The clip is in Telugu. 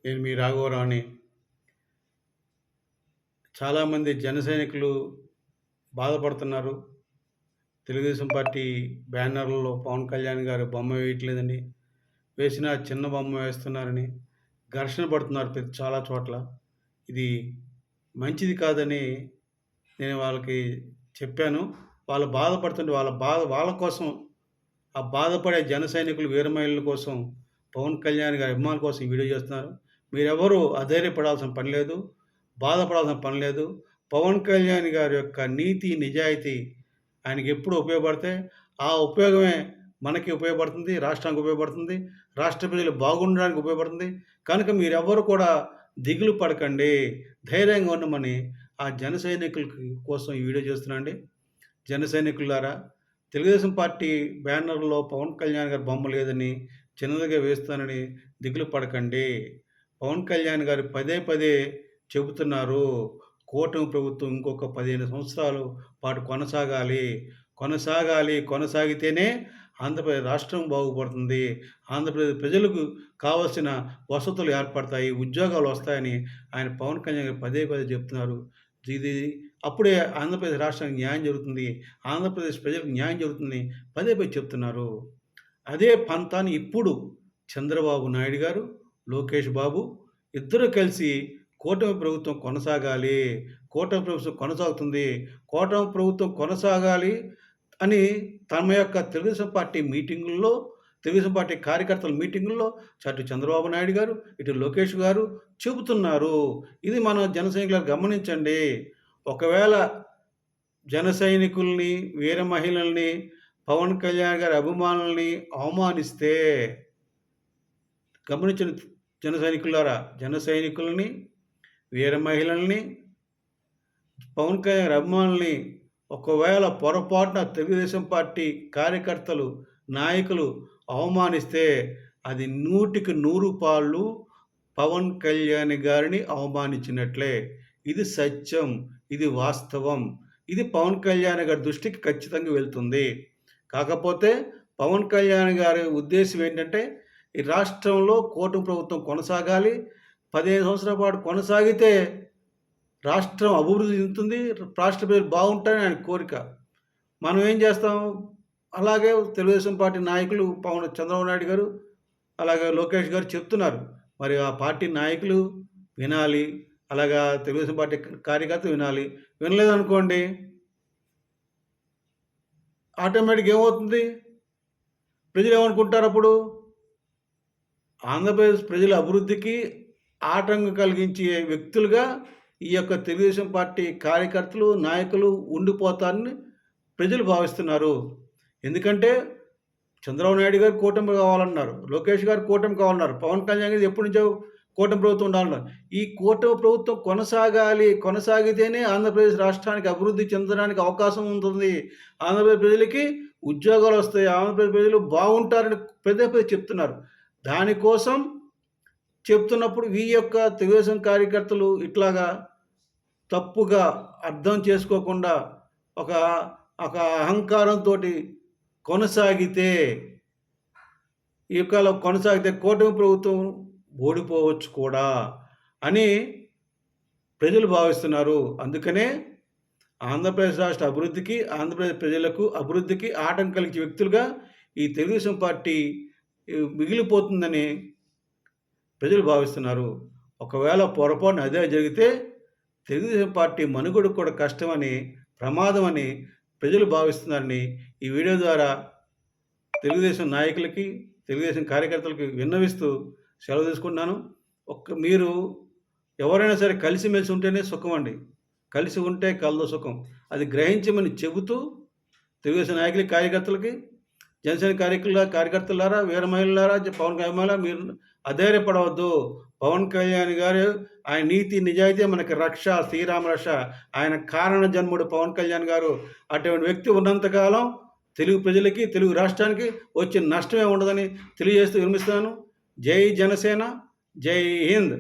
నేను మీ రాఘవరావుని. చాలామంది జన సైనికులు బాధపడుతున్నారు. తెలుగుదేశం పార్టీ బ్యానర్లలో పవన్ కళ్యాణ్ గారు బొమ్మ వేయట్లేదని, వేసినా చిన్న బొమ్మ వేస్తున్నారని ఘర్షణ పడుతున్నారు చాలా చోట్ల. ఇది మంచిది కాదని నేను వాళ్ళకి చెప్పాను. వాళ్ళు బాధపడుతుంటే వాళ్ళ కోసం, ఆ బాధపడే జన సైనికులు, వీర మహిళల కోసం, పవన్ కళ్యాణ్ గారి అభిమానుల కోసం ఈ వీడియో చేస్తున్నారు. మీరెవరూ అధైర్యపడాల్సిన పని లేదు. బాధపడాల్సిన పని లేదు. పవన్ కళ్యాణ్ గారి యొక్క నీతి, నిజాయితీ ఆయనకి ఎప్పుడు ఉపయోగపడతాయి. ఆ ఉపయోగమే మనకి ఉపయోగపడుతుంది, రాష్ట్రానికి ఉపయోగపడుతుంది, రాష్ట్ర ప్రజలు బాగుండడానికి ఉపయోగపడుతుంది. కనుక మీరెవ్వరు కూడా దిగులు పడకండి, ధైర్యంగా ఉండమని ఆ జన సైనికులకి కోసం ఈ వీడియో చేస్తున్నా అండి. జన సైనికులారా, తెలుగుదేశం పార్టీ బ్యానర్‌లో పవన్ కళ్యాణ్ గారి బొమ్మ లేదని, చిన్నదిగా వేస్తానని దిగులు పడకండి. పవన్ కళ్యాణ్ గారు పదే పదే చెబుతున్నారు. కూటమి ప్రభుత్వం ఇంకొక 15 సంవత్సరాలు పాటు కొనసాగితేనే ఆంధ్రప్రదేశ్ రాష్ట్రం బాగుపడుతుంది. ఆంధ్రప్రదేశ్ ప్రజలకు కావాల్సిన వసతులు ఏర్పడతాయి, ఉద్యోగాలు వస్తాయని ఆయన పవన్ కళ్యాణ్ గారు పదే పదే చెప్తున్నారు. ఇది అప్పుడే ఆంధ్రప్రదేశ్ రాష్ట్రానికి న్యాయం జరుగుతుంది, ఆంధ్రప్రదేశ్ ప్రజలకు న్యాయం జరుగుతుందని పదే పదే చెప్తున్నారు. అదే పంతాన్ని ఇప్పుడు చంద్రబాబు నాయుడు గారు, లోకేష్ బాబు ఇద్దరూ కలిసి కూటమి ప్రభుత్వం కొనసాగాలి, కూటమి ప్రభుత్వం కొనసాగుతుంది, కూటమి ప్రభుత్వం కొనసాగాలి అని తమ యొక్క తెలుగుదేశం పార్టీ మీటింగుల్లో, తెలుగుదేశం పార్టీ కార్యకర్తల మీటింగుల్లో అటు చంద్రబాబు నాయుడు గారు, ఇటు లోకేష్ గారు చెబుతున్నారు. ఇది మన జన సైనికులు గమనించండి. ఒకవేళ జన సైనికుల్ని, వీర మహిళల్ని, పవన్ కళ్యాణ్ గారి అభిమానుల్ని అవమానిస్తే, గమనించిన జన సైనికులారా, జన సైనికుల్ని, వీర మహిళల్ని, పవన్ కళ్యాణ్ గారి అభిమానుల్ని ఒకవేళ పొరపాటున తెలుగుదేశం పార్టీ కార్యకర్తలు, నాయకులు అవమానిస్తే అది 100కి 100 పాళ్ళు పవన్ కళ్యాణ్ గారిని అవమానించినట్లే. ఇది సత్యం, ఇది వాస్తవం. ఇది పవన్ కళ్యాణ్ గారి దృష్టికి ఖచ్చితంగా వెళ్తుంది. కాకపోతే పవన్ కళ్యాణ్ గారి ఉద్దేశం ఏంటంటే, ఈ రాష్ట్రంలో కూటమి ప్రభుత్వం కొనసాగాలి, 15 సంవత్సరాల పాటు కొనసాగితే రాష్ట్రం అభివృద్ధి చెందుతుంది, రాష్ట్ర ప్రజలు బాగుంటారని ఆయన కోరిక. మనం ఏం చేస్తాం? అలాగే తెలుగుదేశం పార్టీ నాయకులు చంద్రబాబు నాయుడు గారు, అలాగే లోకేష్ గారు చెప్తున్నారు. మరి ఆ పార్టీ నాయకులు వినాలి, అలాగా తెలుగుదేశం పార్టీ కార్యకర్తలు వినాలి. వినలేదనుకోండి, ఆటోమేటిక్గా ఏమవుతుంది? ప్రజలు ఏమనుకుంటారు అప్పుడు? ఆంధ్రప్రదేశ్ ప్రజల అభివృద్ధికి ఆటంకం కలిగించే వ్యక్తులుగా ఈ యొక్క తెలుగుదేశం పార్టీ కార్యకర్తలు, నాయకులు ఉండిపోతారని ప్రజలు భావిస్తున్నారు. ఎందుకంటే చంద్రబాబు నాయుడు గారు కూటమి కావాలన్నారు, లోకేష్ గారు కూటమి కావాలన్నారు, పవన్ కళ్యాణ్ గారు ఎప్పటి నుంచో కూటమి ప్రభుత్వం ఉండాలన్నారు. ఈ కూటమి ప్రభుత్వం కొనసాగితేనే ఆంధ్రప్రదేశ్ రాష్ట్రానికి అభివృద్ధి చెందడానికి అవకాశం ఉంటుంది, ఆంధ్రప్రదేశ్ ప్రజలకి ఉద్యోగాలు వస్తాయి, ఆంధ్రప్రదేశ్ ప్రజలు బాగుంటారని పదే పదే చెప్తున్నారు. దానికోసం చెప్తున్నప్పుడు ఈ యొక్క తెలుగుదేశం కార్యకర్తలు ఇట్లాగా తప్పుగా అర్థం చేసుకోకుండా ఒక ఒక అహంకారంతో కొనసాగితే, ఈ కాలం కొనసాగితే కూటమి ప్రభుత్వం ఓడిపోవచ్చు కూడా అని ప్రజలు భావిస్తున్నారు. అందుకనే ఆంధ్రప్రదేశ్ రాష్ట్ర అభివృద్ధికి, ఆంధ్రప్రదేశ్ ప్రజలకు అభివృద్ధికి ఆటంకం కలిగించే వ్యక్తులుగా ఈ తెలుగుదేశం పార్టీ మిగిలిపోతుందని ప్రజలు భావిస్తున్నారు. ఒకవేళ పొరపాటున అదే జరిగితే తెలుగుదేశం పార్టీ మనుగడ కూడా కష్టమని, ప్రమాదమని ప్రజలు భావిస్తున్నారని ఈ వీడియో ద్వారా తెలుగుదేశం నాయకులకి, తెలుగుదేశం కార్యకర్తలకి విన్నవిస్తూ సెలవు తీసుకుంటున్నాను. మీరు ఎవరైనా సరే కలిసిమెలిసి ఉంటేనే సుఖం అండి. కలిసి ఉంటే కలదు సుఖం. అది గ్రహించమని చెబుతూ తెలుగుదేశం నాయకులకి, కార్యకర్తలకి, జనసేన కార్యకర్తలారా, వీర మహిళలారా, పవన్ కళ్యాణ్ మీరు అధైర్యపడవద్దు. పవన్ కళ్యాణ్ గారు ఆయన నీతి, నిజాయితీ మనకి రక్ష, శ్రీరామ రక్ష. ఆయన కారణ జన్ముడు పవన్ కళ్యాణ్ గారు. అటువంటి వ్యక్తి ఉన్నంతకాలం తెలుగు ప్రజలకి, తెలుగు రాష్ట్రానికి వచ్చే నష్టమే ఉండదని తెలియజేస్తూ విరమిస్తున్నాను. జై జనసేన, జై హింద్.